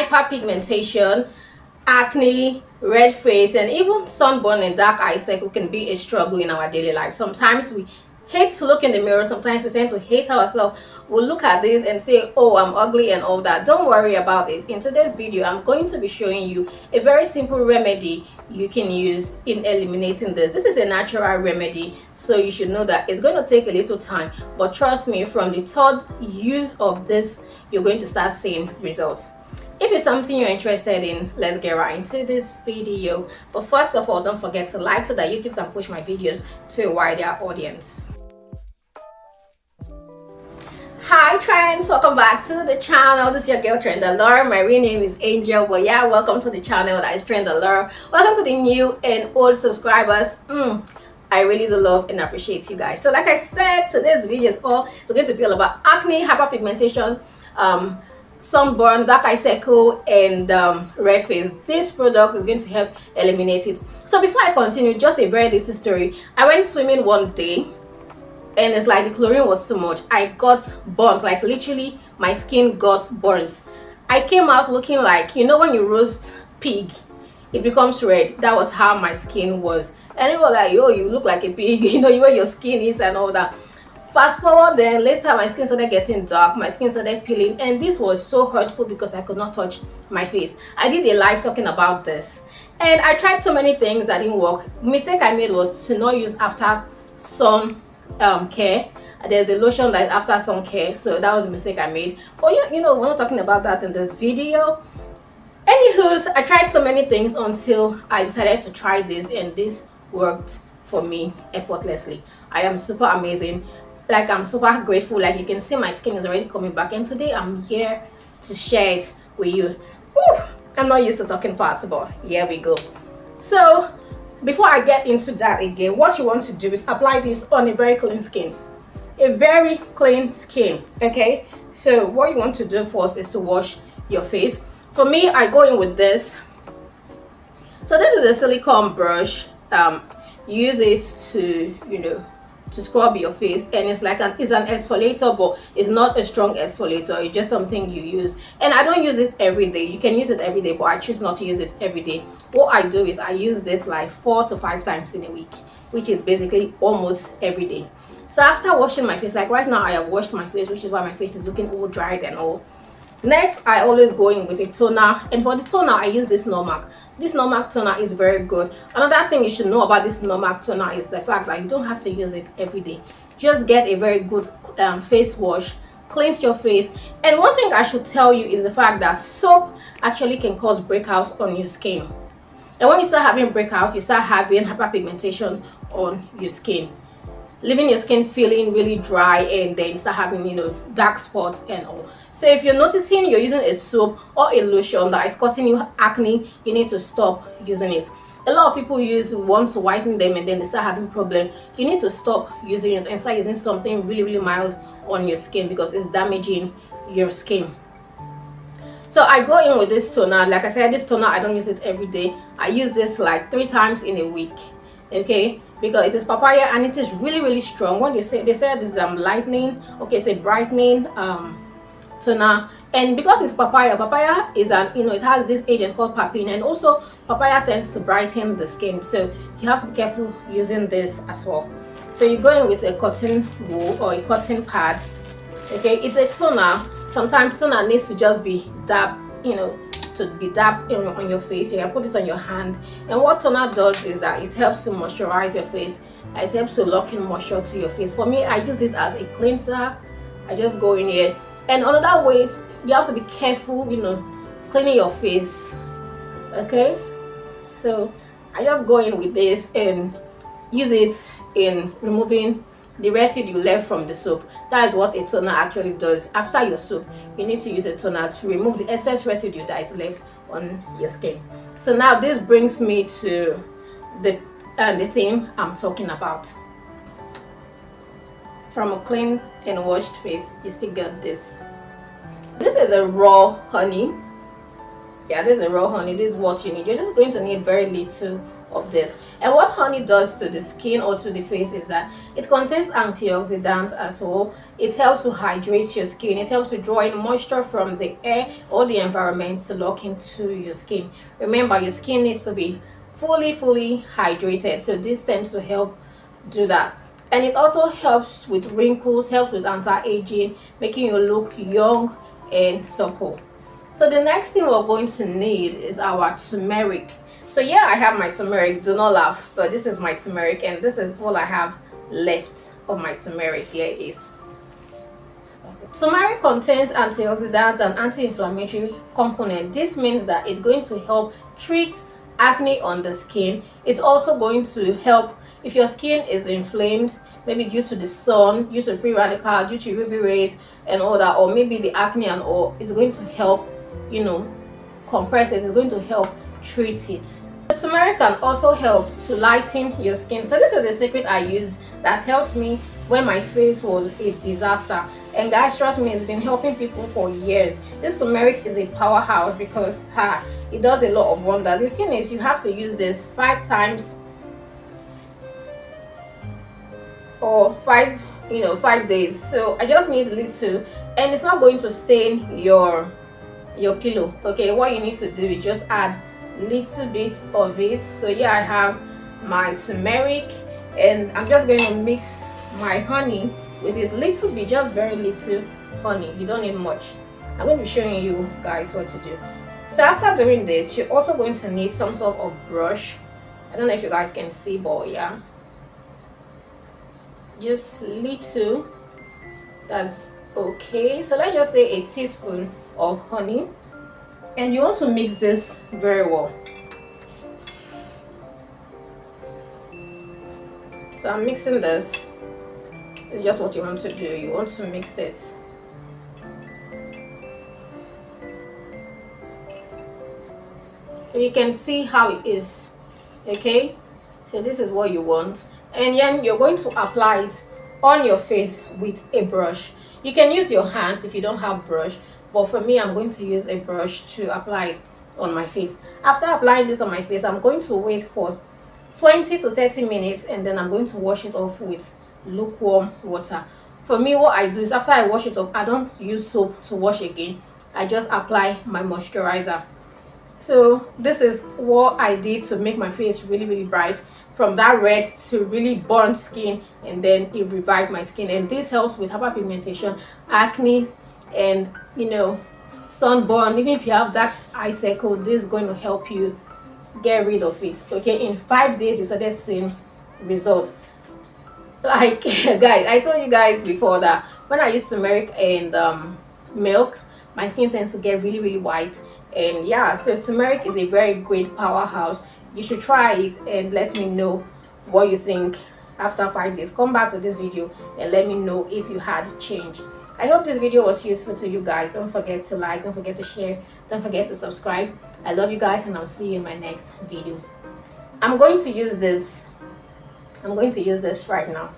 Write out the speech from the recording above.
hyperpigmentation, acne, red face, and even sunburn and dark eye circle can be a struggle in our daily life. Sometimes we hate to look in the mirror, sometimes we tend to hate ourselves. We'll look at this and say, oh, I'm ugly and all that. Don't worry about it. In today's video, I'm going to be showing you a very simple remedy you can use in eliminating this. This is a natural remedy, so you should know that it's going to take a little time, but trust me, from the third use of this, you're going to start seeing results. If it's something you're interested in, let's get right into this video. But first of all, don't forget to like so that YouTube can push my videos to a wider audience. Hi trends, welcome back to the channel. This is your girl Trend Allure. My real name is Angel, but yeah, welcome to the channel that is Trend Allure. Welcome to the new and old subscribers. I really do love and appreciate you guys. So like I said, today's video is going to be all about acne, hyperpigmentation, sunburn, dark eye circle, and red face. This product is going to help eliminate it. So before I continue, just a very little story. I went swimming one day and it's like the chlorine was too much. I got burnt, like literally my skin got burnt. I came out looking like, you know, when you roast pig it becomes red. That was how my skin was. And they were like, yo, you look like a pig, you know, where your skin is and all that. Fast forward, then later my skin started getting dark, my skin started peeling, and this was so hurtful because I could not touch my face. I did a live talking about this and I tried so many things that didn't work. Mistake I made was to not use after sun care. There's a lotion that is after sun care, so that was a mistake I made. But yeah, you know, we're not talking about that in this video. Anywho, I tried so many things until I decided to try this, and this worked for me effortlessly. I am super amazing. Like, I'm super grateful. Like, you can see my skin is already coming back, and today I'm here to share it with you. Whew, I'm not used to talking fast, but here we go. So before I get into that again, what you want to do is apply this on a very clean skin. A very clean skin, okay? So what you want to do first is to wash your face. For me, I go in with this. So this is a silicone brush. Use it to, you know, to scrub your face, and it's like an exfoliator, but it's not a strong exfoliator. It's just something you use, and I don't use it every day. You can use it every day, but I choose not to use it every day. What I do is I use this like 4 to 5 times in a week, which is basically almost every day. So after washing my face, like right now I have washed my face, which is why my face is looking all dried and all. Next, I always go in with a toner, and for the toner I use this Normac. This Normac toner is very good. Another thing you should know about this Normac toner is the fact that you don't have to use it every day. Just get a very good face wash, cleanse your face. And one thing I should tell you is the fact that soap actually can cause breakouts on your skin. And when you start having breakouts, you start having hyperpigmentation on your skin, leaving your skin feeling really dry, and then start having, you know, dark spots and all. So if you're noticing you're using a soap or a lotion that is causing you acne, you need to stop using it. A lot of people want to whiten them and then they start having problems. You need to stop using it and start using something really mild on your skin, because it's damaging your skin. So I go in with this toner. Like I said, this toner I don't use it every day. I use this like 3 times in a week, okay, because it is papaya and it is really strong. When they say this is lightening, okay, it's a brightening toner. And because it's papaya is an, you know, it has this agent called papain, and also papaya tends to brighten the skin, so you have to be careful using this as well. So you go in with a cotton wool or a cotton pad, okay. It's a toner. Sometimes toner needs to just be dabbed, you know, to be dabbed on your face. You can put it on your hand, and what toner does is that it helps to moisturize your face. It helps to lock in moisture to your face. For me, I use it as a cleanser. I just go in here. And another way, you have to be careful, you know, cleaning your face, okay. So I just go in with this and use it in removing the residue left from the soap. That is what a toner actually does. After your soap, you need to use a toner to remove the excess residue that is left on your skin. So now this brings me to the thing I'm talking about. From a clean and washed face, you still get this. This is a raw honey. Yeah, this is a raw honey. This is what you need. You're just going to need very little of this. And what honey does to the skin or to the face is that it contains antioxidants as well. It helps to hydrate your skin. It helps to draw in moisture from the air or the environment to lock into your skin. Remember, your skin needs to be fully hydrated, so this tends to help do that. And it also helps with wrinkles, helps with anti-aging, making you look young and supple. So the next thing we're going to need is our turmeric. So yeah, I have my turmeric, do not laugh, but this is my turmeric, and this is all I have left of my turmeric. Here it is. Turmeric contains antioxidants and anti-inflammatory component. This means that it's going to help treat acne on the skin. It's also going to help if your skin is inflamed, maybe due to the sun, due to free radical, due to UV rays and all that, or maybe the acne and all. It's going to help, you know, compress it. It's going to help treat it. The turmeric can also help to lighten your skin. So this is the secret I use that helped me when my face was a disaster. And guys, trust me, it's been helping people for years. This turmeric is a powerhouse because it does a lot of wonders. The thing is, you have to use this 5 times or 5 days. So I just need a little, and it's not going to stain your pillow. Okay, what you need to do is just add little bit of it. So yeah, I have my turmeric, and I'm just going to mix my honey with it, little bit, just very little honey. You don't need much. I'm going to be showing you guys what to do. So after doing this, you're also going to need some sort of brush. I don't know if you guys can see, but yeah, just little, that's okay. So let's just say a teaspoon of honey, and you want to mix this very well. So I'm mixing this. It's just what you want to do. You want to mix it. So you can see how it is. Okay, so this is what you want, and then you're going to apply it on your face with a brush. You can use your hands if you don't have brush, but for me, I'm going to use a brush to apply it on my face. After applying this on my face, I'm going to wait for 20 to 30 minutes, and then I'm going to wash it off with lukewarm water. For me, what I do is after I wash it off, I don't use soap to wash again. I just apply my moisturizer. So this is what I did to make my face really bright, from that red to really burnt skin, and then it revived my skin. And this helps with hyperpigmentation, acne, and you know, sunburn. Even if you have dark eye circle, this is going to help you get rid of it. Okay, in 5 days you started seeing results. Like guys, I told you guys before that when I use turmeric and milk, my skin tends to get really white. And yeah, so turmeric is a very great powerhouse. You should try it and let me know what you think after 5 days. Come back to this video and let me know if you had change. I hope this video was useful to you guys. Don't forget to like, don't forget to share, don't forget to subscribe. I love you guys, and I'll see you in my next video. I'm going to use this right now.